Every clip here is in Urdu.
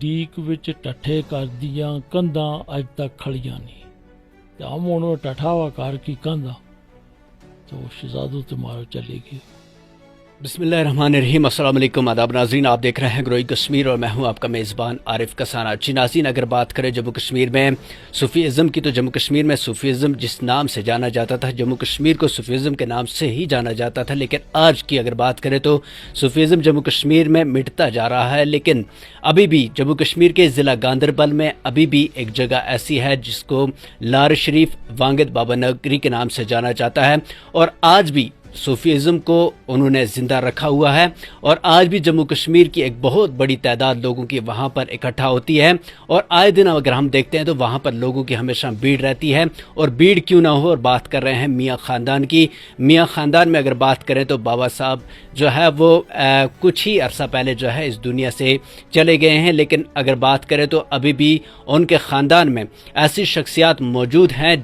ਡੀਕ ਵਿੱਚ ਟੱਠੇ ਕਰਦੀਆਂ ਕੰਧਾਂ ਅੱਜ ਤੱਕ ਖੜੀਆਂ ਨਹੀਂ। ਤੇ ਹਮ ਉਹਨੂੰ ਟਠਾਵਾ ਕਰ ਕੀ ਕੰਧਾਂ تو شہزادوں تمہارا چلے گی۔ بسم اللہ الرحمن الرحیم، السلام علیکم، آداب ناظرین، آپ دیکھ رہے ہیں گروئی کشمیر اور میں ہوں آپ کا میزبان عارف کسانہ۔ جی ناظرین، اگر بات کریں جموں کشمیر میں صوفیزم کی، تو جموں کشمیر میں صوفیزم جس نام سے جانا جاتا تھا، جموں کشمیر کو صوفیزم کے نام سے ہی جانا جاتا تھا، لیکن آج کی اگر بات کریں تو صوفیزم جموں کشمیر میں مٹتا جا رہا ہے۔ لیکن ابھی بھی جموں کشمیر کے ضلع گاندربل میں ابھی بھی ایک جگہ ایسی ہے جس کو لار شریف وانگد بابا نگری کے نام سے جانا جاتا ہے، اور آج بھی صوفیزم کو انہوں نے زندہ رکھا ہوا ہے، اور آج بھی جموں کشمیر کی ایک بہت بڑی تعداد لوگوں کی وہاں پر اکٹھا ہوتی ہے، اور آئے دن اگر ہم دیکھتے ہیں تو وہاں پر لوگوں کی ہمیشہ بھیڑ رہتی ہے، اور بھیڑ کیوں نہ ہو، اور بات کر رہے ہیں میاں خاندان کی۔ میاں خاندان میں اگر بات کریں تو بابا صاحب جو ہے وہ کچھ ہی عرصہ پہلے جو ہے اس دنیا سے چلے گئے ہیں، لیکن اگر بات کریں تو ابھی بھی ان کے خاندان میں ایسی شخصیات موجود ہیں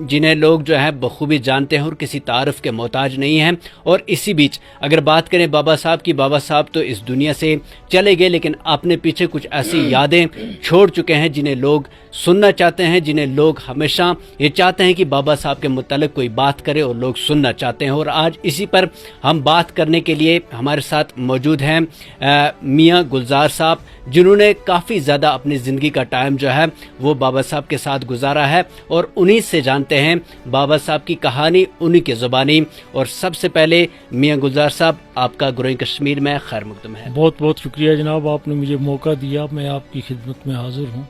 جنہیں لوگ جو ہے بخوبی جانتے ہیں اور کسی تعارف کے محتاج نہیں ہیں۔ اور اسی بیچ اگر بات کریں بابا صاحب کی، بابا صاحب تو اس دنیا سے چلے گئے، لیکن اپنے پیچھے کچھ ایسی یادیں چھوڑ چکے ہیں جنہیں لوگ سننا چاہتے ہیں، جنہیں لوگ ہمیشہ یہ چاہتے ہیں کہ بابا صاحب کے متعلق کوئی بات کرے اور لوگ سننا چاہتے ہیں۔ اور آج اسی پر ہم بات کرنے کے لیے ہمارے ساتھ موجود ہیں میاں گلزار صاحب، جنہوں نے کافی زیادہ اپنی زندگی کا ٹائم جو ہے وہ بابا صاحب کے ساتھ گزارا ہے، اور انہی سے جانتے ہیں بابا صاحب کی کہانی انہی کی زبانی۔ اور سب سے پہلے میاں گلزار صاحب، آپ کا گروئی کشمیر میں خیر مقدم ہے۔ بہت بہت شکریہ جناب، آپ نے مجھے موقع دیا، میں آپ کی خدمت میں حاضر ہوں۔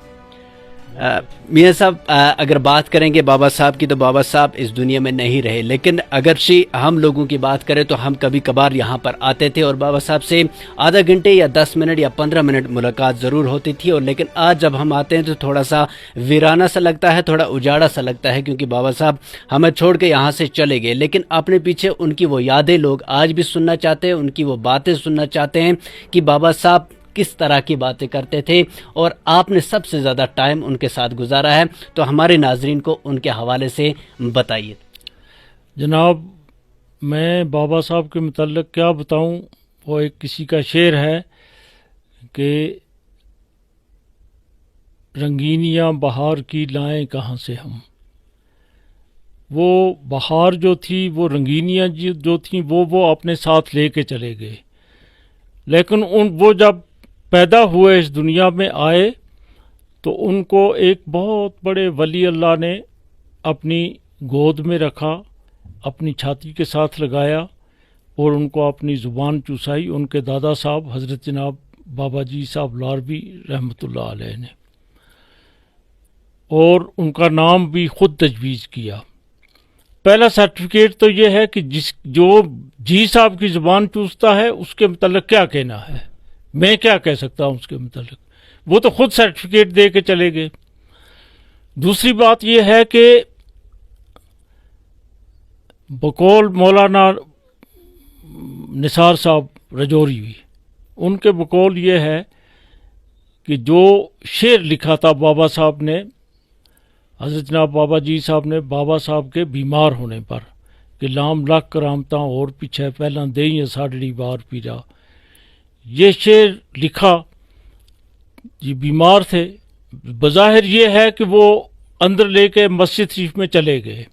میاں صاحب، اگر بات کریں گے بابا صاحب کی، تو بابا صاحب اس دنیا میں نہیں رہے، لیکن اگرچہ ہم لوگوں کی بات کریں تو ہم کبھی کبھار یہاں پر آتے تھے اور بابا صاحب سے آدھا گھنٹے یا 10 منٹ یا 15 منٹ ملاقات ضرور ہوتی تھی، اور لیکن آج جب ہم آتے ہیں تو تھوڑا سا ویرانہ سا لگتا ہے، تھوڑا اجاڑا سا لگتا ہے، کیونکہ بابا صاحب ہمیں چھوڑ کے یہاں سے چلے گئے، لیکن اپنے پیچھے ان کی وہ یادیں لوگ آج بھی سننا چاہتے ہیں، ان کی وہ باتیں سننا چاہتے ہیں کہ بابا صاحب کس طرح کی باتیں کرتے تھے، اور آپ نے سب سے زیادہ ٹائم ان کے ساتھ گزارا ہے، تو ہمارے ناظرین کو ان کے حوالے سے بتائیے۔ جناب، میں بابا صاحب کے متعلق کیا بتاؤں، وہ ایک کسی کا شعر ہے کہ رنگینیاں بہار کی لائیں کہاں سے ہم۔ وہ بہار جو تھی، وہ رنگینیاں جو تھیں وہ اپنے ساتھ لے کے چلے گئے، لیکن وہ جب پیدا ہوئے اس دنیا میں آئے تو ان کو ایک بہت بڑے ولی اللہ نے اپنی گود میں رکھا، اپنی چھاتی کے ساتھ لگایا اور ان کو اپنی زبان چوسائی، ان کے دادا صاحب حضرت جناب بابا جی صاحب لاروی رحمۃ اللہ علیہ نے، اور ان کا نام بھی خود تجویز کیا۔ پہلا سرٹیفکیٹ تو یہ ہے کہ جو جی صاحب کی زبان چوستا ہے اس کے متعلق کیا کہنا ہے، میں کیا کہہ سکتا ہوں اس کے متعلق، وہ تو خود سرٹیفکیٹ دے کے چلے گئے۔ دوسری بات یہ ہے کہ بقول مولانا نثار صاحب رجوری بھی، ان کے بقول یہ ہے کہ جو شعر لکھا تھا بابا صاحب نے، حضرت جناب بابا جی صاحب نے بابا صاحب کے بیمار ہونے پر، کہ لام لکھ کرامتاں اور پیچھے پہلاں دیں ساڑڑی بار پیرا، یہ شعر لکھا، یہ بیمار تھے، بظاہر یہ ہے کہ وہ اندر لے کے مسجد شریف میں چلے گئے،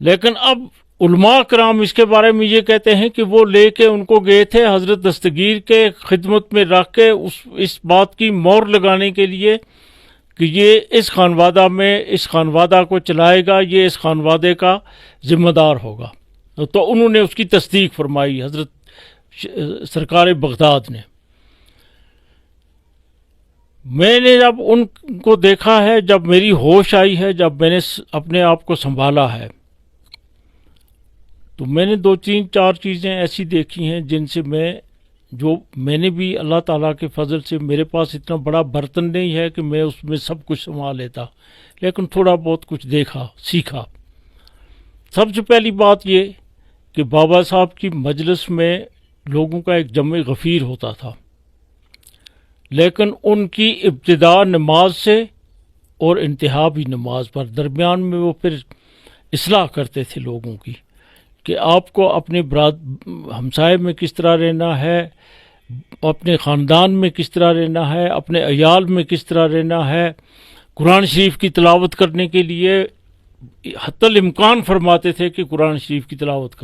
لیکن اب علماء کرام اس کے بارے میں یہ کہتے ہیں کہ وہ لے کے ان کو گئے تھے حضرت دستگیر کے خدمت میں رکھ کے اس بات کی مہر لگانے کے لیے کہ یہ اس خانوادہ میں اس خانوادہ کو چلائے گا، یہ اس خانوادے کا ذمہ دار ہوگا، تو انہوں نے اس کی تصدیق فرمائی حضرت سرکار بغداد نے۔ میں نے جب ان کو دیکھا ہے، جب میری ہوش آئی ہے، جب میں نے اپنے آپ کو سنبھالا ہے، تو میں نے 2-3-4 چیزیں ایسی دیکھی ہیں جن سے میں نے بھی اللہ تعالیٰ کے فضل سے، میرے پاس اتنا بڑا برتن نہیں ہے کہ میں اس میں سب کچھ سنبھال لیتا، لیکن تھوڑا بہت کچھ دیکھا سیکھا۔ سب سے پہلی بات یہ کہ بابا صاحب کی مجلس میں لوگوں کا ایک جمع غفیر ہوتا تھا، لیکن ان کی ابتدا نماز سے اور انتہا بھی نماز پر، درمیان میں وہ پھر اصلاح کرتے تھے لوگوں کی کہ آپ کو اپنے ہمسائے میں کس طرح رہنا ہے، اپنے خاندان میں کس طرح رہنا ہے، اپنے عیال میں کس طرح رہنا ہے۔ قرآن شریف کی تلاوت کرنے کے لیے حتی الامکان فرماتے تھے کہ قرآن شریف کی تلاوت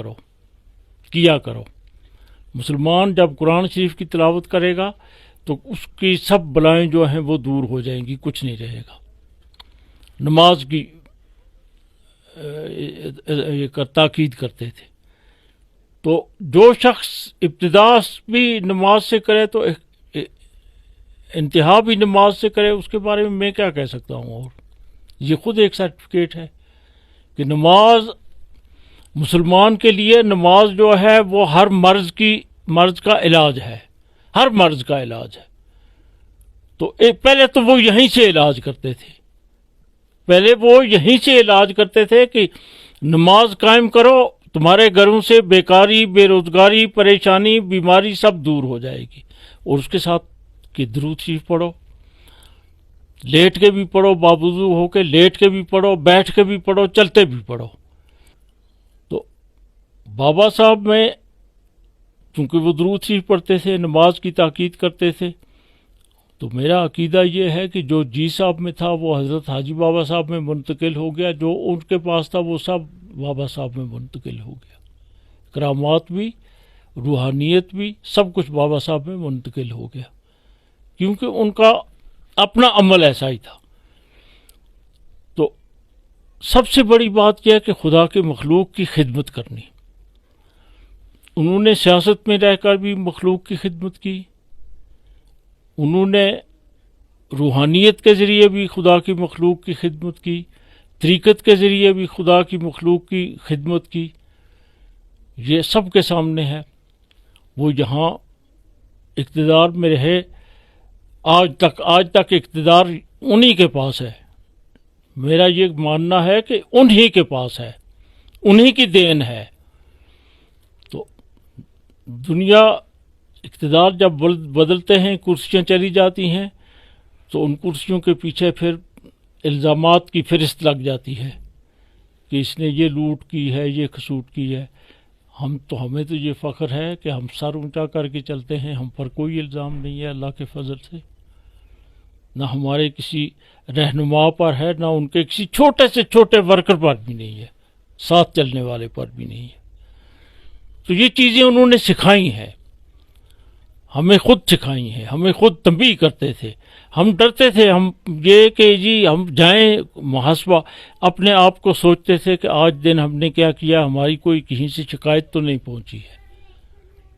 کیا کرو۔ مسلمان جب قرآن شریف کی تلاوت کرے گا تو اس کی سب بلائیں جو ہیں وہ دور ہو جائیں گی، کچھ نہیں رہے گا۔ نماز کی تاکید کرتے تھے۔ تو جو شخص ابتدا بھی نماز سے کرے تو انتہا بھی نماز سے کرے، اس کے بارے میں کیا کہہ سکتا ہوں؟ اور یہ خود ایک سرٹیفکیٹ ہے کہ نماز مسلمان کے لیے، نماز جو ہے وہ ہر مرض کا علاج ہے، ہر مرض کا علاج ہے۔ تو پہلے تو وہ یہیں سے علاج کرتے تھے، کہ نماز قائم کرو، تمہارے گھروں سے بیکاری، بے روزگاری، پریشانی، بیماری سب دور ہو جائے گی۔ اور اس کے ساتھ کہ درود شریف پڑھو، لیٹ کے بھی پڑھو، باوضو ہو کے لیٹ کے بھی پڑھو، بیٹھ کے بھی پڑھو، چلتے بھی پڑھو۔ تو بابا صاحب میں چونکہ وہ درود شریف پڑھتے تھے، نماز کی تاکید کرتے تھے، تو میرا عقیدہ یہ ہے کہ جو جی صاحب میں تھا وہ حضرت حاجی بابا صاحب میں منتقل ہو گیا، جو ان کے پاس تھا وہ سب بابا صاحب میں منتقل ہو گیا۔ کرامات بھی، روحانیت بھی، سب کچھ بابا صاحب میں منتقل ہو گیا، کیونکہ ان کا اپنا عمل ایسا ہی تھا۔ تو سب سے بڑی بات یہ ہے کہ خدا کے مخلوق کی خدمت کرنی۔ انہوں نے سیاست میں رہ کر بھی مخلوق کی خدمت کی، انہوں نے روحانیت کے ذریعے بھی خدا کی مخلوق کی خدمت کی، طریقت کے ذریعے بھی خدا کی مخلوق کی خدمت کی۔ یہ سب کے سامنے ہے۔ وہ یہاں اقتدار میں رہے، آج تک اقتدار انہی کے پاس ہے۔ میرا یہ ماننا ہے کہ انہی کے پاس ہے، انہی کی دین ہے۔ تو دنیا اقتدار جب بدلتے ہیں، کرسیاں چلی جاتی ہیں، تو ان کرسیوں کے پیچھے پھر الزامات کی فہرست لگ جاتی ہے کہ اس نے یہ لوٹ کی ہے، یہ کھسوٹ کی ہے۔ ہمیں تو یہ فخر ہے کہ ہم سر اونچا کر کے چلتے ہیں، ہم پر کوئی الزام نہیں ہے اللہ کے فضل سے، نہ ہمارے کسی رہنما پر ہے، نہ ان کے کسی چھوٹے سے چھوٹے ورکر پر بھی نہیں ہے، ساتھ چلنے والے پر بھی نہیں ہے۔ تو یہ چیزیں انہوں نے سکھائی ہیں، ہمیں خود سکھائی ہیں، ہمیں خود تنبیہ کرتے تھے۔ ہم ڈرتے تھے، ہم یہ کہ جی ہم جائیں محاسبہ، اپنے آپ کو سوچتے تھے کہ آج دن ہم نے کیا کیا، ہماری کوئی کہیں سے شکایت تو نہیں پہنچی ہے۔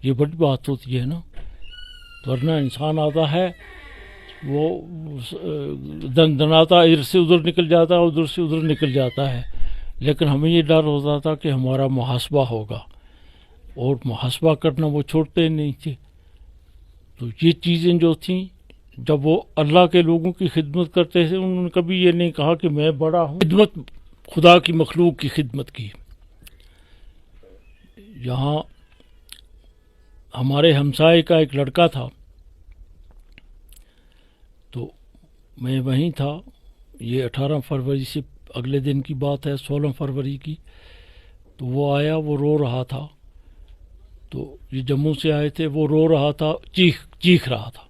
یہ بڑی بات ہوتی ہے نا، ورنہ انسان آتا ہے وہ دناتا، ادھر سے ادھر نکل جاتا ہے، ادھر سے ادھر نکل جاتا ہے، لیکن ہمیں یہ ڈر ہوتا تھا کہ ہمارا محاسبہ ہوگا، اور محاسبہ کرنا وہ چھوڑتے نہیں تھے۔ تو یہ چیزیں جو تھیں، جب وہ اللہ کے لوگوں کی خدمت کرتے تھے، انہوں نے کبھی یہ نہیں کہا کہ میں بڑا ہوں، خدمت خدا کی مخلوق کی خدمت کی۔ یہاں ہمارے ہمسائے کا ایک لڑکا تھا، تو میں وہیں تھا، یہ 18 فروری سے اگلے دن کی بات ہے، 16 فروری کی۔ تو وہ آیا، وہ رو رہا تھا، تو یہ جموں سے آئے تھے، وہ رو رہا تھا، چیخ رہا تھا۔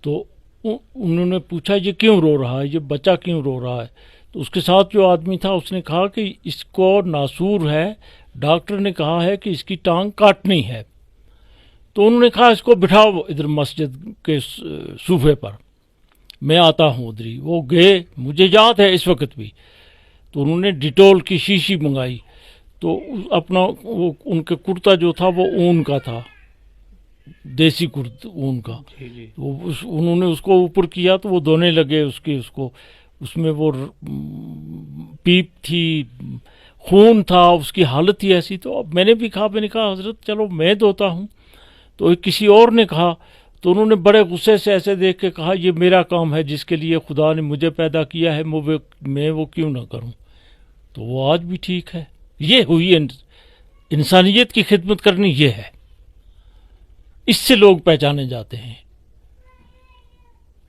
تو انہوں نے پوچھا یہ کیوں رو رہا ہے، یہ بچہ کیوں رو رہا ہے؟ تو اس کے ساتھ جو آدمی تھا اس نے کہا کہ اس کو ناسور ہے، ڈاکٹر نے کہا ہے کہ اس کی ٹانگ کاٹنی ہے۔ تو انہوں نے کہا اس کو بٹھاؤ ادھر مسجد کے صوفے پر، میں آتا ہوں ادھر ہی۔ وہ گئے، مجھے یاد ہے اس وقت بھی۔ تو انہوں نے ڈیٹول کی شیشی منگائی، تو اپنا وہ ان کے کرتا جو تھا وہ اون کا تھا، دیسی کرتا اون کا، انہوں نے اس کو اوپر کیا تو وہ دھونے لگے اس میں وہ پیپ تھی، خون تھا، اس کی حالت ہی ایسی۔ تو اب میں نے کہا حضرت چلو میں دھوتا ہوں۔ تو کسی اور نے کہا، تو انہوں نے بڑے غصے سے ایسے دیکھ کے کہا یہ میرا کام ہے جس کے لیے خدا نے مجھے پیدا کیا ہے، میں وہ کیوں نہ کروں۔ تو وہ آج بھی ٹھیک ہے۔ یہ ہوئی انسانیت کی خدمت کرنی، یہ ہے، اس سے لوگ پہچانے جاتے ہیں۔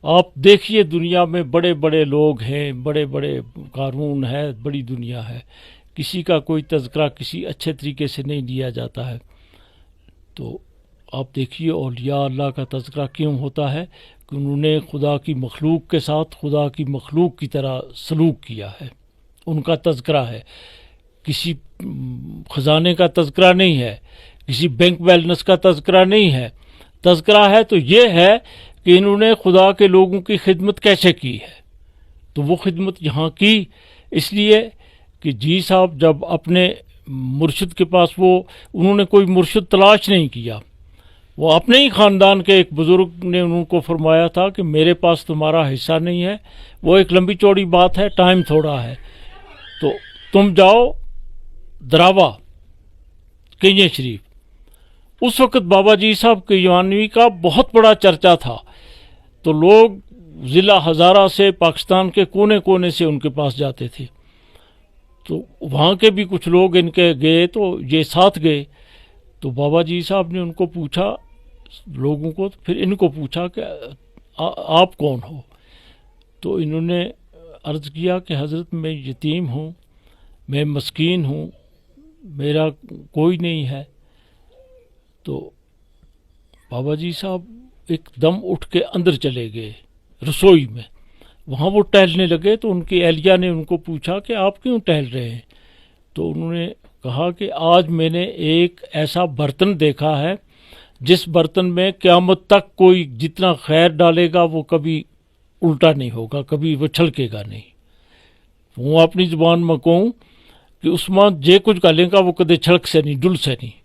آپ دیکھیے دنیا میں بڑے بڑے لوگ ہیں، بڑے بڑے قانون ہے، بڑی دنیا ہے، کسی کا کوئی تذکرہ کسی اچھے طریقے سے نہیں لیا جاتا ہے. تو آپ دیکھیے اولیاء اللہ کا تذکرہ کیوں ہوتا ہے کہ انہوں نے خدا کی مخلوق کے ساتھ خدا کی مخلوق کی طرح سلوک کیا ہے، ان کا تذکرہ ہے. کسی خزانے کا تذکرہ نہیں ہے، کسی بینک بیلنس کا تذکرہ نہیں ہے. تذکرہ ہے تو یہ ہے کہ انہوں نے خدا کے لوگوں کی خدمت کیسے کی ہے. تو وہ خدمت یہاں کی اس لیے کہ جی صاحب جب اپنے مرشد کے پاس انہوں نے کوئی مرشد تلاش نہیں کیا، وہ اپنے ہی خاندان کے ایک بزرگ نے ان کو فرمایا تھا کہ میرے پاس تمہارا حصہ نہیں ہے. وہ ایک لمبی چوڑی بات ہے، ٹائم تھوڑا ہے، تو تم جاؤ دراوا کنیہ شریف. اس وقت بابا جی صاحب کیانوی کا بہت بڑا چرچا تھا، تو لوگ ضلع ہزارہ سے پاکستان کے کونے کونے سے ان کے پاس جاتے تھے. تو وہاں کے بھی کچھ لوگ ان کے گئے تو یہ ساتھ گئے. تو بابا جی صاحب نے ان کو پوچھا، لوگوں کو، پھر ان کو پوچھا کہ آپ کون ہو؟ تو انہوں نے عرض کیا کہ حضرت میں یتیم ہوں، میں مسکین ہوں، میرا کوئی نہیں ہے. تو بابا جی صاحب ایک دم اٹھ کے اندر چلے گئے رسوئی میں. وہاں وہ ٹہلنے لگے تو ان کی اہلیہ نے ان کو پوچھا کہ آپ کیوں ٹہل رہے ہیں؟ تو انہوں نے کہا کہ آج میں نے ایک ایسا برتن دیکھا ہے جس برتن میں قیامت تک کوئی جتنا خیر ڈالے گا وہ کبھی الٹا نہیں ہوگا، کبھی وہ چھلکے گا نہیں. وہ اپنی زبان میں کہوں کہ اس میں جے کچھ گالیں گا وہ کدے چھلک سے نہیں، ڈل سے نہیں.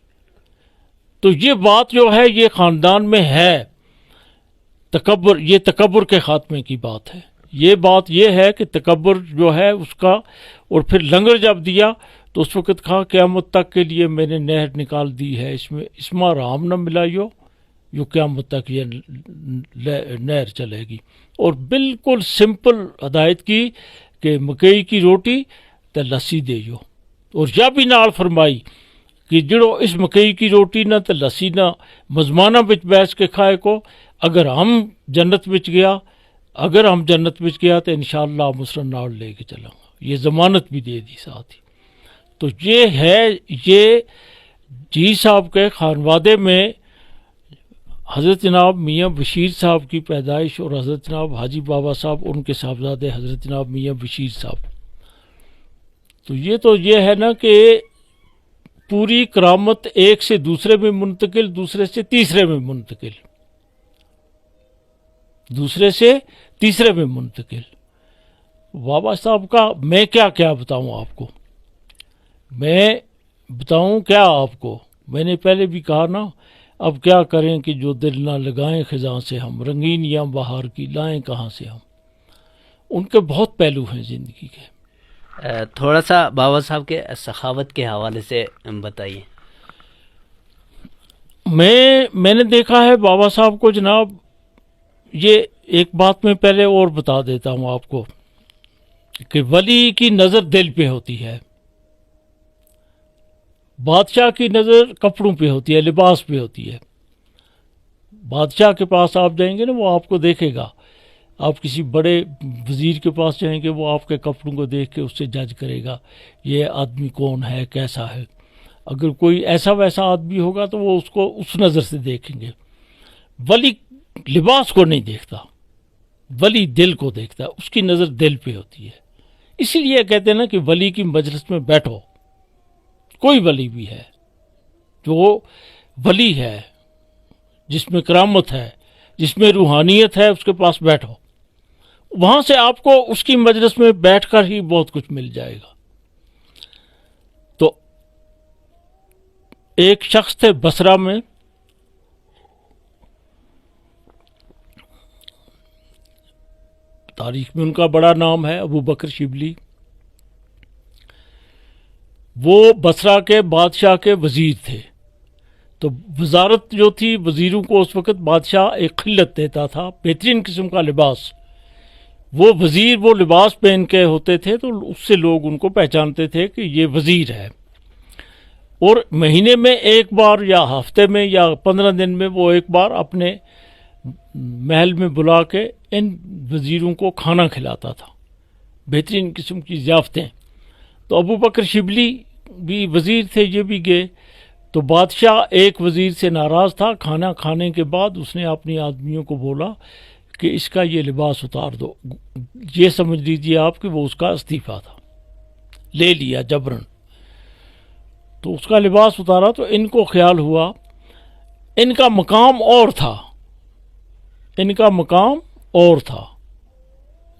تو یہ بات جو ہے یہ خاندان میں ہے، تکبر، یہ تکبر کے خاتمے کی بات ہے. یہ بات یہ ہے کہ تکبر جو ہے اس کا، اور پھر لنگر جب دیا تو اس وقت کہا قیامت تک کے لیے میں نے نہر نکال دی ہے، اس میں رام نہ ملائیو، جو قیامت تک یہ نہر چلے گی. اور بالکل سمپل ہدایت کی کہ مکئی کی روٹی تے لسی دیو. اور یہ بھی نال فرمائی کہ جڑو اس مکئی کی روٹی نہ تے لسی نہ مزمانہ بچ بیٹھ کے کھائے کو، اگر ہم جنت بچ گیا تو انشاءاللہ مسلم نال لے کے چلاں گا. یہ ضمانت بھی دے دی ساتھ ہی. تو یہ ہے، یہ جی صاحب کے خانوادے میں حضرت جناب میاں بشیر صاحب کی پیدائش، اور حضرت جناب حاجی بابا صاحب ان کے صاحبزادے حضرت جناب میاں بشیر صاحب. تو یہ ہے نا کہ پوری کرامت ایک سے دوسرے میں منتقل، دوسرے سے تیسرے میں منتقل، دوسرے سے تیسرے میں منتقل. بابا صاحب کا میں کیا بتاؤں آپ کو، میں بتاؤں کیا آپ کو. میں نے پہلے بھی کہا نا، اب کیا کریں کہ جو دل نہ لگائیں خزاں سے ہم، رنگین یا بہار کی لائیں کہاں سے ہم. ان کے بہت پہلو ہیں زندگی کے. تھوڑا سا بابا صاحب کے سخاوت کے حوالے سے بتائیے. میں نے دیکھا ہے بابا صاحب کو جناب، یہ ایک بات میں پہلے اور بتا دیتا ہوں آپ کو کہ ولی کی نظر دل پہ ہوتی ہے، بادشاہ کی نظر کپڑوں پہ ہوتی ہے، لباس پہ ہوتی ہے. بادشاہ کے پاس آپ جائیں گے نا، وہ آپ کو دیکھے گا. آپ کسی بڑے وزیر کے پاس جائیں گے، وہ آپ کے کپڑوں کو دیکھ کے اس سے جج کرے گا یہ آدمی کون ہے، کیسا ہے. اگر کوئی ایسا ویسا آدمی ہوگا تو وہ اس کو اس نظر سے دیکھیں گے. ولی لباس کو نہیں دیکھتا، ولی دل کو دیکھتا ہے، اس کی نظر دل پہ ہوتی ہے. اسی لیے کہتے ہیں نا کہ ولی کی مجلس میں بیٹھو. کوئی ولی بھی ہے جو ولی ہے، جس میں کرامت ہے، جس میں روحانیت ہے، اس کے پاس بیٹھو. وہاں سے آپ کو اس کی مجلس میں بیٹھ کر ہی بہت کچھ مل جائے گا. تو ایک شخص تھے بصرہ میں، تاریخ میں ان کا بڑا نام ہے، ابو بکر شبلی. وہ بصرہ کے بادشاہ کے وزیر تھے. تو وزارت جو تھی، وزیروں کو اس وقت بادشاہ ایک خلت دیتا تھا، بہترین قسم کا لباس. وہ وزیر وہ لباس پہن کے ہوتے تھے تو اس سے لوگ ان کو پہچانتے تھے کہ یہ وزیر ہے. اور مہینے میں ایک بار یا ہفتے میں یا 15 دن میں وہ ایک بار اپنے محل میں بلا کے ان وزیروں کو کھانا کھلاتا تھا، بہترین قسم کی ضیافتیں۔ تو ابو بکر شبلی بھی وزیر تھے، یہ بھی گئے۔ تو بادشاہ ایک وزیر سے ناراض تھا، کھانا کھانے کے بعد اس نے اپنی آدمیوں کو بولا کہ اس کا یہ لباس اتار دو۔ یہ سمجھ لیجیے آپ کہ وہ اس کا استعفیٰ تھا، لے لیا جبرن۔ تو اس کا لباس اتارا تو ان کو خیال ہوا ان کا مقام اور تھا، ان کا مقام اور تھا۔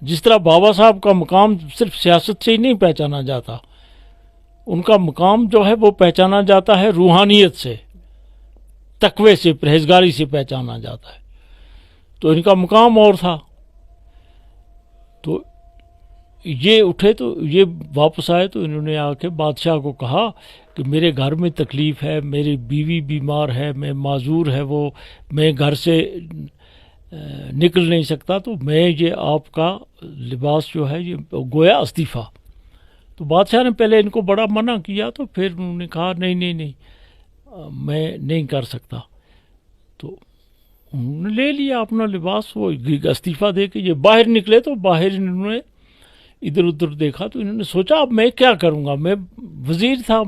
جس طرح بابا صاحب کا مقام صرف سیاست سے ہی نہیں پہچانا جاتا، ان کا مقام جو ہے وہ پہچانا جاتا ہے روحانیت سے، تقوی سے، پرہیزگاری سے پہچانا جاتا ہے۔ تو ان کا مقام اور تھا۔ تو یہ اٹھے تو یہ واپس آئے تو انہوں نے آ کے بادشاہ کو کہا کہ میرے گھر میں تکلیف ہے، میری بیوی بیمار ہے، میں معذور ہے، وہ میں گھر سے نکل نہیں سکتا، تو میں یہ آپ کا لباس جو ہے یہ گویا استعفیٰ۔ تو بادشاہ نے پہلے ان کو بڑا منع کیا، تو پھر انہوں نے کہا نہیں نہیں نہیں میں نہیں کر سکتا۔ تو انہوں نے لے لیا اپنا لباس، وہ استعفیٰ دے کے یہ باہر نکلے۔ تو باہر انہوں نے ادھر ادھر دیکھا تو انہوں نے سوچا اب میں کیا کروں گا، میں وزیر تھا،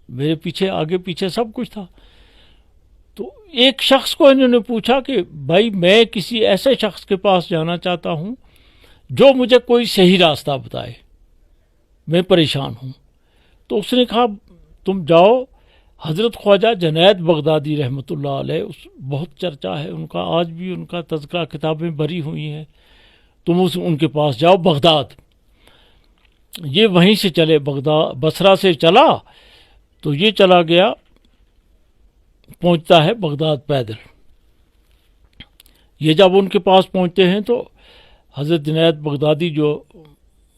میرے پیچھے آگے پیچھے سب کچھ تھا۔ تو ایک شخص کو انہوں نے پوچھا کہ بھائی میں کسی ایسے شخص کے پاس جانا چاہتا ہوں جو مجھے کوئی صحیح راستہ بتائے، میں پریشان ہوں۔ تو اس نے کہا تم جاؤ حضرت خواجہ جنید بغدادی رحمۃ اللہ علیہ، بہت چرچا ہے ان کا، آج بھی ان کا تذکرہ کتابیں بھری ہوئی ہیں، تم ان کے پاس جاؤ بغداد۔ یہ وہیں سے چلے، بغداد بصرہ سے چلا تو یہ چلا گیا، پہنچتا ہے بغداد پیدل۔ یہ جب ان کے پاس پہنچتے ہیں تو حضرت جنید بغدادی جو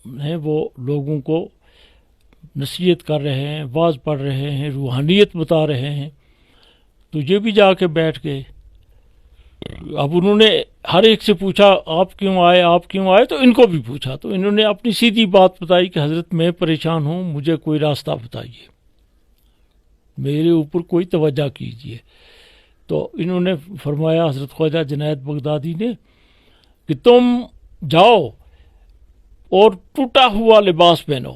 ہیں وہ لوگوں کو نصیحت کر رہے ہیں، واعظ پڑھ رہے ہیں، روحانیت بتا رہے ہیں۔ تو یہ بھی جا کے بیٹھ گئے۔ اب انہوں نے ہر ایک سے پوچھا آپ کیوں آئے، آپ کیوں آئے، تو ان کو بھی پوچھا۔ تو انہوں نے اپنی سیدھی بات بتائی کہ حضرت میں پریشان ہوں، مجھے کوئی راستہ بتائیے، میرے اوپر کوئی توجہ کیجیے۔ تو انہوں نے فرمایا حضرت خواجہ جنید بغدادی نے کہ تم جاؤ اور ٹوٹا ہوا لباس پہنو،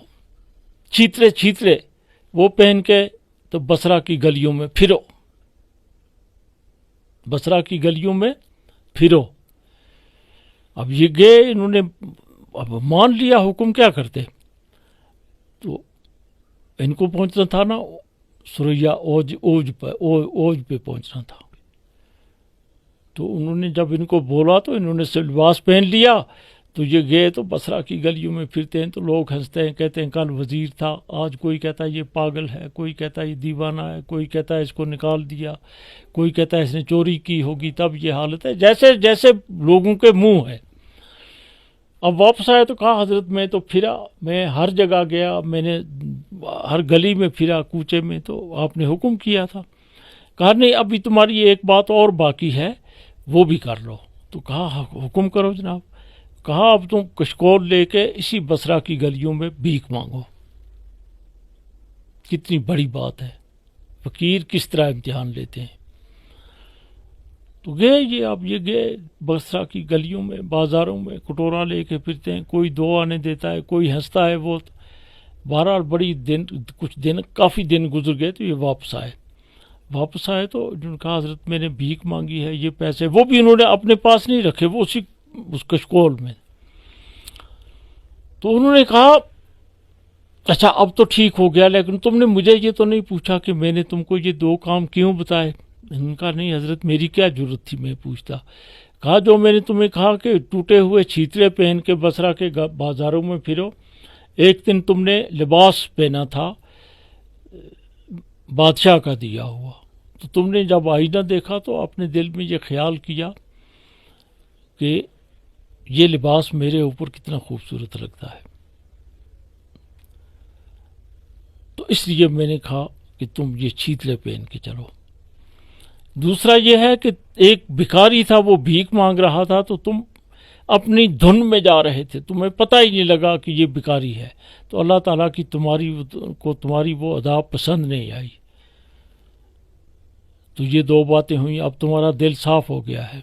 چھیترے چھیترے وہ پہن کے تو بصرہ کی گلیوں میں پھرو، بصرہ کی گلیوں میں پھرو۔ اب یہ گئے، انہوں نے اب مان لیا حکم، کیا کرتے۔ تو ان کو پہنچنا تھا نا سریا اوج پہ پہنچنا تھا۔ تو انہوں نے جب ان کو بولا تو انہوں نے لباس پہن لیا۔ تو یہ گئے تو بصرہ کی گلیوں میں پھرتے ہیں تو لوگ ہنستے ہیں، کہتے ہیں کل وزیر تھا، آج کوئی کہتا ہے یہ پاگل ہے، کوئی کہتا ہے یہ دیوانہ ہے، کوئی کہتا ہے اس کو نکال دیا، کوئی کہتا ہے اس نے چوری کی ہوگی تب یہ حالت ہے، جیسے جیسے لوگوں کے منہ ہے۔ اب واپس آئے تو کہا حضرت میں تو پھرا، میں ہر جگہ گیا، میں نے ہر گلی میں پھرا، کوچے میں، تو آپ نے حکم کیا تھا۔ کہا نہیں ابھی تمہاری ایک بات اور باقی ہے، وہ بھی کر لو۔ تو کہا حکم کرو جناب۔ کہا اب تم کشکول لے کے اسی بصرہ کی گلیوں میں بھیک مانگو۔ کتنی بڑی بات ہے، فقیر کس طرح امتحان لیتے ہیں۔ تو گئے یہ گئے بصرہ کی گلیوں میں، بازاروں میں کٹورا لے کے پھرتے ہیں، کوئی دو آنے دیتا ہے، کوئی ہنستا ہے۔ وہ بہرحال کچھ دن کافی دن گزر گئے تو یہ واپس آئے تو جن کا حضرت میں نے بھیک مانگی ہے، یہ پیسے وہ بھی انہوں نے اپنے پاس نہیں رکھے، وہ اس کشکول میں۔ تو انہوں نے کہا اچھا اب تو ٹھیک ہو گیا، لیکن تم نے مجھے یہ تو نہیں پوچھا کہ میں نے تم کو یہ دو کام کیوں بتائے۔ ان کا نہیں حضرت میری کیا ضرورت تھی میں پوچھتا۔ کہا جو میں نے تمہیں کہا کہ ٹوٹے ہوئے چھیترے پہن کے بصرہ کے بازاروں میں پھرو، ایک دن تم نے لباس پہنا تھا بادشاہ کا دیا ہوا، تو تم نے جب آئینہ دیکھا تو اپنے دل میں یہ خیال کیا کہ یہ لباس میرے اوپر کتنا خوبصورت لگتا ہے، تو اس لیے میں نے کہا کہ تم یہ چھیترے پہن کے چلو۔ دوسرا یہ ہے کہ ایک بھکاری تھا، وہ بھیک مانگ رہا تھا، تو تم اپنی دھن میں جا رہے تھے، تمہیں پتہ ہی نہیں لگا کہ یہ بھکاری ہے، تو اللہ تعالیٰ کی تمہاری وہ ادا پسند نہیں آئی۔ تو یہ دو باتیں ہوئیں، اب تمہارا دل صاف ہو گیا ہے۔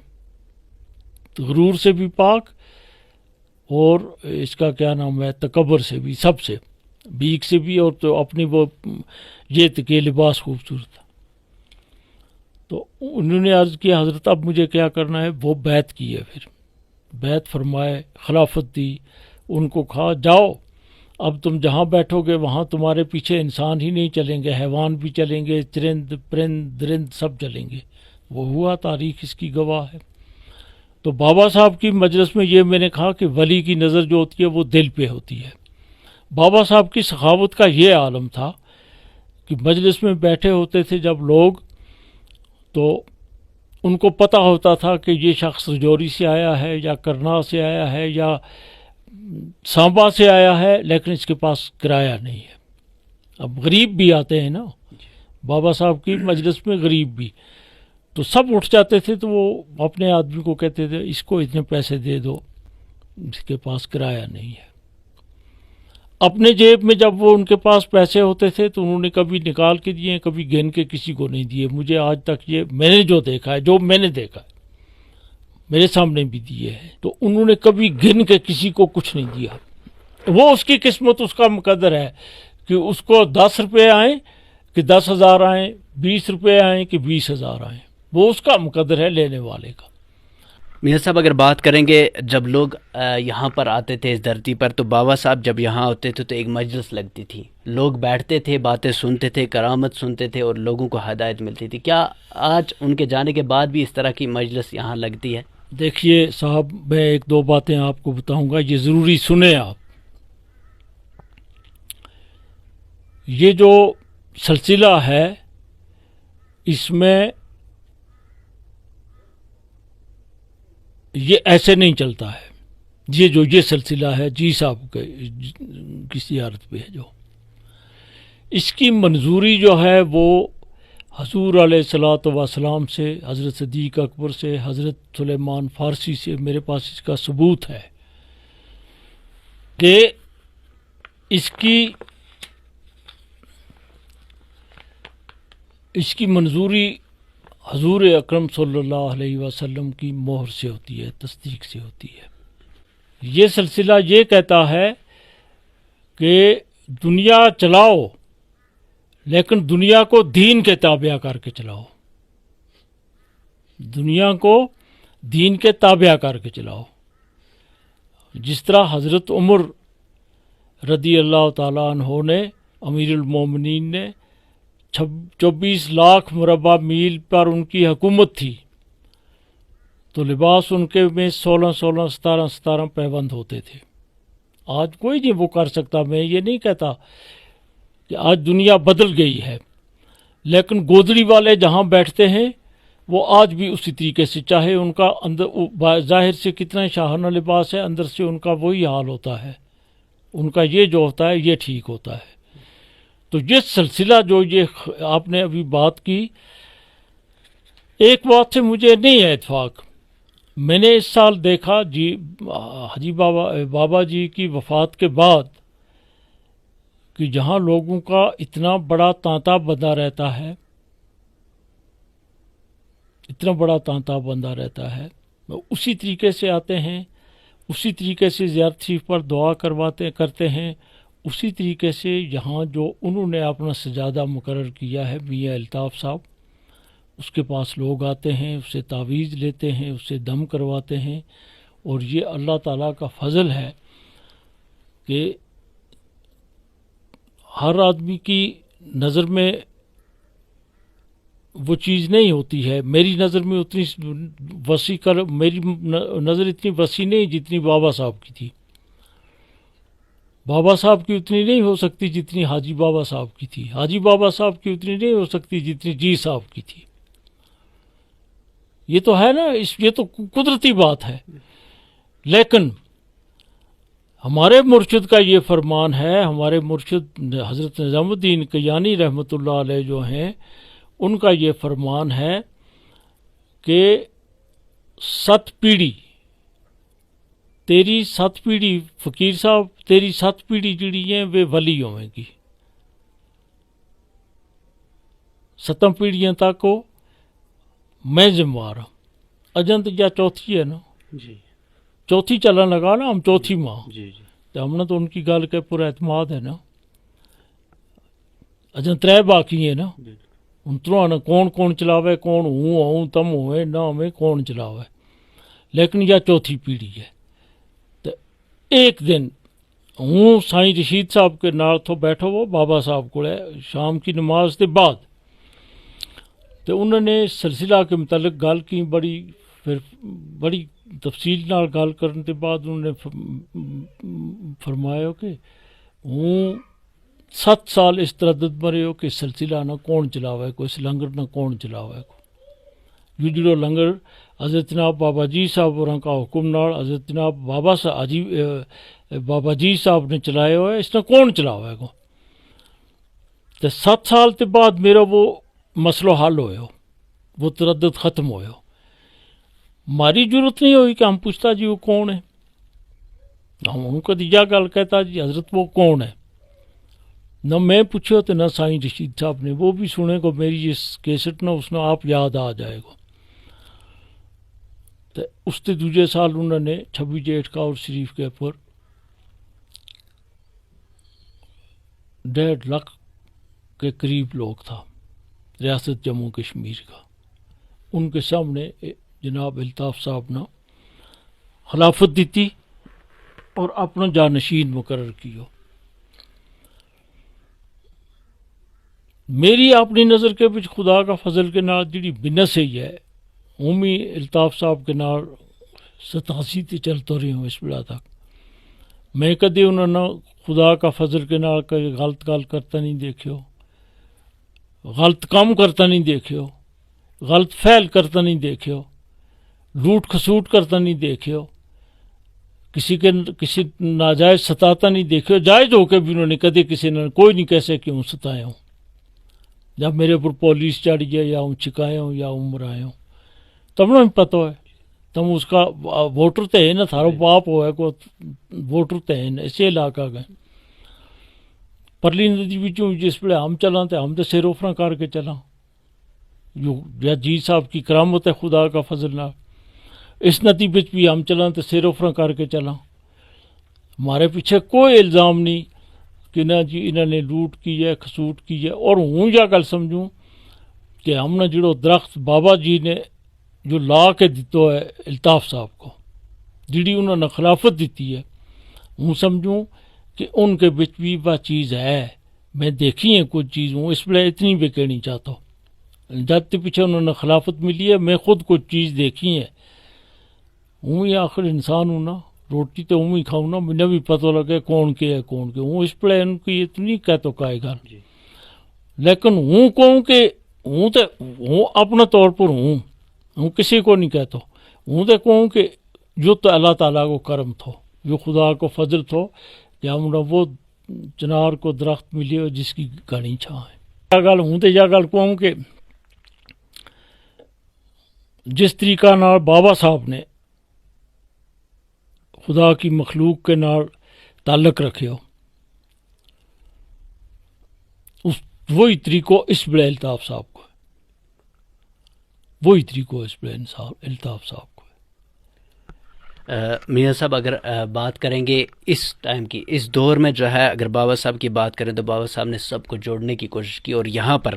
غرور سے بھی پاک اور اس کا کیا نام ہے تکبر سے بھی، سب سے، بیک سے بھی، اور تو اپنی وہ یہ کہ لباس خوبصورت تھا۔ تو انہوں نے عرض کیا حضرت اب مجھے کیا کرنا ہے؟ وہ بیعت کی ہے، پھر بیعت فرمائے، خلافت دی، ان کو کہا جاؤ اب تم جہاں بیٹھو گے وہاں تمہارے پیچھے انسان ہی نہیں چلیں گے، حیوان بھی چلیں گے، چرند پرند درند سب چلیں گے۔ وہ ہوا، تاریخ اس کی گواہ ہے۔ تو بابا صاحب کی مجلس میں یہ میں نے کہا کہ ولی کی نظر جو ہوتی ہے وہ دل پہ ہوتی ہے۔ بابا صاحب کی سخاوت کا یہ عالم تھا کہ مجلس میں بیٹھے ہوتے تھے جب لوگ، تو ان کو پتہ ہوتا تھا کہ یہ شخص رجوری سے آیا ہے یا کرنا سے آیا ہے یا سانبا سے آیا ہے، لیکن اس کے پاس کرایہ نہیں ہے۔ اب غریب بھی آتے ہیں نا بابا صاحب کی مجلس میں، غریب بھی، تو سب اٹھ جاتے تھے، تو وہ اپنے آدمی کو کہتے تھے اس کو اتنے پیسے دے دو، اس کے پاس کرایہ نہیں ہے۔ اپنے جیب میں جب وہ ان کے پاس پیسے ہوتے تھے تو انہوں نے کبھی نکال کے دیے، کبھی گن کے کسی کو نہیں دیے۔ مجھے آج تک یہ میں نے جو دیکھا ہے، جو میں نے دیکھا ہے، میرے سامنے بھی دیے ہیں، تو انہوں نے کبھی گن کے کسی کو کچھ نہیں دیا۔ وہ اس کی قسمت، اس کا مقدر ہے کہ اس کو 10 روپے آئیں کہ 10,000 آئیں، 20 روپے آئیں کہ 20,000 آئیں، وہ اس کا مقدر ہے لینے والے کا۔ میاں صاحب اگر بات کریں گے جب لوگ یہاں پر آتے تھے اس دھرتی پر، تو بابا صاحب جب یہاں ہوتے تھے تو ایک مجلس لگتی تھی، لوگ بیٹھتے تھے، باتیں سنتے تھے، کرامت سنتے تھے اور لوگوں کو ہدایت ملتی تھی۔ کیا آج ان کے جانے کے بعد بھی اس طرح کی مجلس یہاں لگتی ہے؟ دیکھیے صاحب، میں ایک دو باتیں آپ کو بتاؤں گا، یہ ضروری سنیں آپ۔ یہ جو سلسلہ ہے اس میں یہ ایسے نہیں چلتا ہے، یہ سلسلہ ہے جی صاحب کی زیارت پہ ہے، جو اس کی منظوری جو ہے وہ حضور علیہ الصلوۃ والسلام سے، حضرت صدیق اکبر سے، حضرت سلیمان فارسی سے میرے پاس اس کا ثبوت ہے کہ اس کی منظوری حضور اکرم صلی اللہ علیہ وسلم کی مہر سے ہوتی ہے، تصدیق سے ہوتی ہے۔ یہ سلسلہ یہ کہتا ہے کہ دنیا چلاؤ لیکن دنیا کو دین کے تابع کر کے چلاؤ، دنیا کو دین کے تابع کر کے چلاؤ۔ جس طرح حضرت عمر رضی اللہ تعالیٰ عنہ نے، امیر المومنین نے، 24 لاکھ مربع میل پر ان کی حکومت تھی، تو لباس ان کے میں 16 17 پیبند ہوتے تھے۔ آج کوئی نہیں وہ کر سکتا۔ میں یہ نہیں کہتا کہ آج دنیا بدل گئی ہے، لیکن گودڑی والے جہاں بیٹھتے ہیں وہ آج بھی اسی طریقے سے، چاہے ان کا اندر ظاہر سے کتنا شاہانہ لباس ہے، اندر سے ان کا وہی حال ہوتا ہے، ان کا یہ جو ہوتا ہے یہ ٹھیک ہوتا ہے۔ تو یہ سلسلہ جو یہ آپ نے ابھی بات کی، ایک بات سے مجھے نہیں ہے اتفاق۔ میں نے اس سال دیکھا جی حاجی بابا جی کی وفات کے بعد کہ جہاں لوگوں کا اتنا بڑا تانتا بندہ رہتا ہے، اتنا بڑا تانتا بندہ رہتا ہے، اسی طریقے سے آتے ہیں، اسی طریقے سے زیارت شریف پر دعا کرتے ہیں، اسی طریقے سے یہاں جو انہوں نے اپنا سجادہ مقرر کیا ہے میاں الطاف صاحب، اس کے پاس لوگ آتے ہیں، اس سے تعویذ لیتے ہیں، اس سے دم کرواتے ہیں۔ اور یہ اللہ تعالیٰ کا فضل ہے کہ ہر آدمی کی نظر میں وہ چیز نہیں ہوتی ہے۔ میری نظر میں اتنی میری نظر اتنی وسیع نہیں جتنی بابا صاحب کی تھی، بابا صاحب کی اتنی نہیں ہو سکتی جتنی حاجی بابا صاحب کی تھی، حاجی بابا صاحب کی اتنی نہیں ہو سکتی جتنی جی صاحب کی تھی۔ یہ تو ہے نا، یہ تو قدرتی بات ہے۔ لیکن ہمارے مرشد کا یہ فرمان ہے، ہمارے مرشد حضرت نظام الدین کیانی رحمۃ اللہ علیہ جو ہیں، ان کا یہ فرمان ہے کہ 7 پیڑھی تیری 7 پیڑھی فقیر صاحب، تیری 7 پیڑھی جڑی ہیں وہ ولی ہویں گی، 7 پیڑھیاں تک کو میں ذمہ وار ہوں۔ اجنت یا چوتھی ہے نا، جی چوتھی چلن لگا نا ہم چوتھی ماں جی جی تو ہم نے تو ان کی گل کے پورا اعتماد ہے نا اجن ترے باقی ہیں نا ان ترو کون چلاوے کون ہوں تم ہوئے نہ ہمیں کون چلاوے لیکن یہ چوتھی پیڑھی ہے تو ایک دن ہوں سائیں رشید صاحب کے نال تو بیٹھو وہ بابا صاحب کو شام کی نماز کے بعد تو انہوں نے سلسلہ کے متعلق گل کی پھر بڑی تفصیل نال گل کرنے کے بعد انہوں نے فرمایا کہ ہوں 7 سال اس تردد مرے ہو کہ سلسلہ نہ کون چلاوے کو اس لنگر نہ کون چلاوے کو یہ جڑو لنگر حضرت جناب بابا جی صاحب اور کا حکم نال حضرت جناب بابا جی صاحب نے چلایا ہوا ہے اس نے کون چلاوے کو تو 7 سال کے بعد میرا وہ مسئلہ حل ہوئے ہو وہ تردد ختم ہوئے ہو ہماری ضرورت نہیں ہوئی کہ ہم پوچھتا جی وہ کون ہے ہم ان کو دیا گل کہتا جی حضرت وہ کون ہے نہ میں پوچھو تو نہ سائیں رشید صاحب نے وہ بھی سنے کو میری اس کیسٹ نہ اس نے آپ یاد آ جائے گا تو اس کے دوسرے سال انہوں نے 26 جیٹھ کا اور شریف کے پر 1.5 لاکھ کے قریب لوگ تھا ریاست جموں کشمیر کا ان کے سامنے جناب الطاف صاحب نے خلافت دیتی اور اپنا جانشین مقرر کیو میری اپنی نظر کے بچ خدا کا فضل کے نال جڑی بنس ہی ہے اومی الطاف صاحب کے نال 87 تے چلتا رہی ہوں اس بلا تک میں کدے انہوں نے خدا کا فضل کے نال کوئی غلط گل کرتا نہیں دیکھو غلط کام کرتا نہیں دیکھو غلط فعل کرتا نہیں دیکھو لوٹ کھسوٹ کرتا نہیں دیکھو کسی ناجائز ستاتا نہیں دیکھو جائز ہو کے بھی انہوں نے کدے کسی نے کوئی نہیں کیسے کیوں ستائے ہوں جب میرے پر پولیس چڑھی ہے یا ہوں چکائے ہوں یا ہوں مرائے ہوں تب نہ پتہ ہے تم اس کا ووٹر تے نا تھارو باپ ہوئے کو ووٹر تے اسی علاقہ گئے پرلی ندی بچوں جس پہ ہم چلاں تے ہم تو سیر اوفراں کر کے چلاں جو جی صاحب کی کرامت ہے خدا کا فضل نہ اس ندی بچ بھی ہم چلاں تے سیر اوفراں کر کے چلاں ہمارے پیچھے کوئی الزام نہیں کہ نہ جی انہوں نے لوٹ کی ہے کھسوٹ کی ہے اور ہوں یا گل سمجھوں کہ ہم نے جڑو درخت بابا جی نے جو لا کے دیتو ہے الطاف صاحب کو جڑی انہوں نے خلافت دیتی ہے ہوں سمجھوں کہ ان کے بچ بھی وہ چیز ہے میں دیکھی ہے کچھ چیز ہوں اس پہ اتنی بھی کہنی چاہتا ہوں جب کے پیچھے انہوں نے خلافت ملی ہے میں خود کچھ چیز دیکھی ہے ہوں ہی آخر انسان ہوں نا روٹی تو ہوں ہی کھاؤں نا مجھے بھی پتہ لگے کون کے ہے کون کے ہوں اس پہ ان کی اتنی کہتو کائے گا لیکن ہوں کہوں کہ ہوں تو ہوں اپنے طور پر ہوں کسی کو نہیں کہتا ہوں تو کہوں کہ جو تو اللہ تعالیٰ کو کرم تھو جو خدا کو فضل تھو کہ ہم نے وہ چنار کو درخت ملی ہو جس کی گھنی چھاں ہے گل ہوں تو یہ گل کہوں کہ جس طریقہ نال بابا صاحب نے خدا کی مخلوق کے نال تعلق رکھے ہو وہی طریقہ اس بڑے الطاف صاحب کو وہی طریقہ اس بڑے الطاف صاحب کو میاں صاحب اگر بات کریں گے اس ٹائم کی اس دور میں جو ہے اگر بابا صاحب کی بات کریں تو بابا صاحب نے سب کو جوڑنے کی کوشش کی اور یہاں پر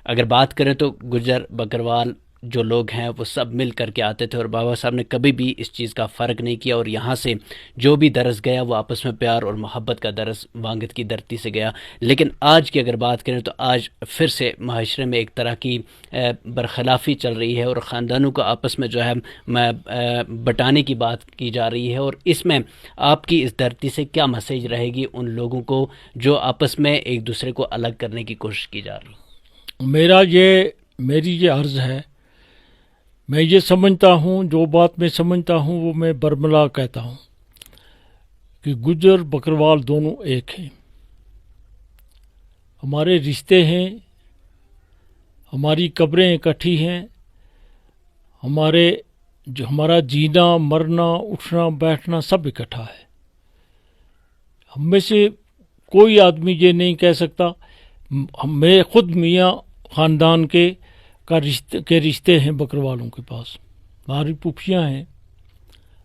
اگر بات کریں تو گجر بکروال جو لوگ ہیں وہ سب مل کر کے آتے تھے اور بابا صاحب نے کبھی بھی اس چیز کا فرق نہیں کیا اور یہاں سے جو بھی درس گیا وہ آپس میں پیار اور محبت کا درس وانگت کی دھرتی سے گیا لیکن آج کی اگر بات کریں تو آج پھر سے معاشرے میں ایک طرح کی برخلافی چل رہی ہے اور خاندانوں کو آپس میں جو ہے بٹانے کی بات کی جا رہی ہے اور اس میں آپ کی اس دھرتی سے کیا میسیج رہے گی ان لوگوں کو جو آپس میں ایک دوسرے کو الگ کرنے کی کوشش کی جا رہی ہے میری یہ عرض ہے میں یہ سمجھتا ہوں جو بات میں سمجھتا ہوں وہ میں برملا کہتا ہوں کہ گجر بکروال دونوں ایک ہیں ہمارے رشتے ہیں ہماری قبریں اکٹھی ہیں ہمارا جینا مرنا اٹھنا بیٹھنا سب اکٹھا ہے ہم میں سے کوئی آدمی یہ نہیں کہہ سکتا میں خود میاں خاندان کے رشتے ہیں بکروالوں کے پاس ہماری پھوپھیاں ہیں